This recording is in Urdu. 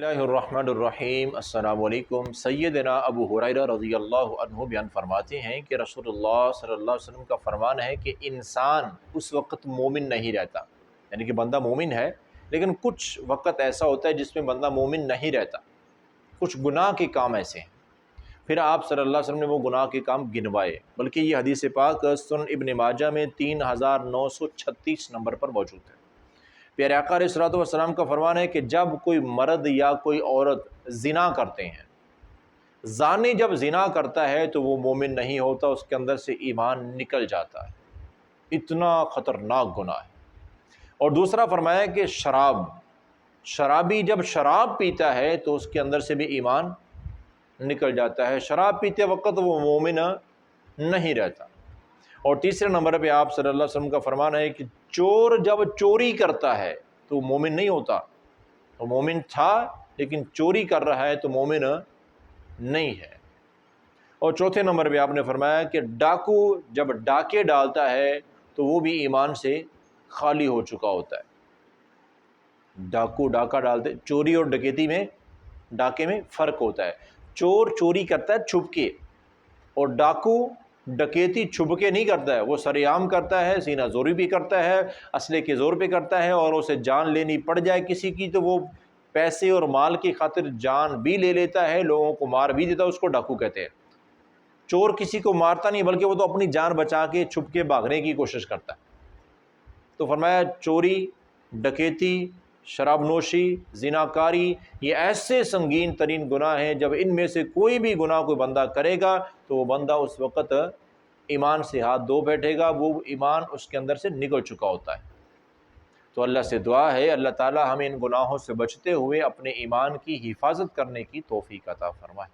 اللہ الرحمن الرحیم۔ السلام علیکم۔ سیدنا ابو ہریرہ رضی اللہ عنہ بیان فرماتے ہیں کہ رسول اللہ صلی اللہ علیہ وسلم کا فرمان ہے کہ انسان اس وقت مومن نہیں رہتا، یعنی کہ بندہ مومن ہے لیکن کچھ وقت ایسا ہوتا ہے جس میں بندہ مومن نہیں رہتا، کچھ گناہ کے کام ایسے ہیں۔ پھر آپ صلی اللہ علیہ وسلم نے وہ گناہ کے کام گنوائے، بلکہ یہ حدیث پاک سنن ابن ماجہ میں 3936 نمبر پر موجود ہے۔ پیارے آقا علیہ الصلوۃ والسلام کا فرمان ہے کہ جب کوئی مرد یا کوئی عورت زنا کرتے ہیں، زانی جب زنا کرتا ہے تو وہ مومن نہیں ہوتا، اس کے اندر سے ایمان نکل جاتا ہے، اتنا خطرناک گناہ ہے۔ اور دوسرا فرمایا کہ شرابی جب شراب پیتا ہے تو اس کے اندر سے بھی ایمان نکل جاتا ہے، شراب پیتے وقت وہ مومن نہیں رہتا۔ اور تیسرے نمبر پہ آپ صلی اللہ علیہ وسلم کا فرمان ہے کہ چور جب چوری کرتا ہے تو وہ مومن نہیں ہوتا، وہ مومن تھا لیکن چوری کر رہا ہے تو مومن نہیں ہے۔ اور چوتھے نمبر پہ آپ نے فرمایا کہ ڈاکو جب ڈاکے ڈالتا ہے تو وہ بھی ایمان سے خالی ہو چکا ہوتا ہے۔ ڈاکو ڈاکہ ڈالتے، چوری اور ڈکیتی میں ڈاکے میں فرق ہوتا ہے۔ چور چوری کرتا ہے چھپ کے، اور ڈاکو ڈکیتی چھپ کے نہیں کرتا ہے، وہ سرِ عام کرتا ہے، سینہ زوری بھی کرتا ہے، اسلحے کے زور پہ کرتا ہے، اور اسے جان لینی پڑ جائے کسی کی تو وہ پیسے اور مال کی خاطر جان بھی لے لیتا ہے، لوگوں کو مار بھی دیتا ہے، اس کو ڈاکو کہتے ہیں۔ چور کسی کو مارتا نہیں بلکہ وہ تو اپنی جان بچا کے چھپ کے بھاگنے کی کوشش کرتا ہے۔ تو فرمایا چوری، ڈکیتی، شراب نوشی، زناکاری، یہ ایسے سنگین ترین گناہ ہیں، جب ان میں سے کوئی بھی گناہ کوئی بندہ کرے گا تو وہ بندہ اس وقت ایمان سے ہاتھ دھو بیٹھے گا، وہ ایمان اس کے اندر سے نکل چکا ہوتا ہے۔ تو اللہ سے دعا ہے اللہ تعالی ہمیں ان گناہوں سے بچتے ہوئے اپنے ایمان کی حفاظت کرنے کی توفیق عطا فرمائے۔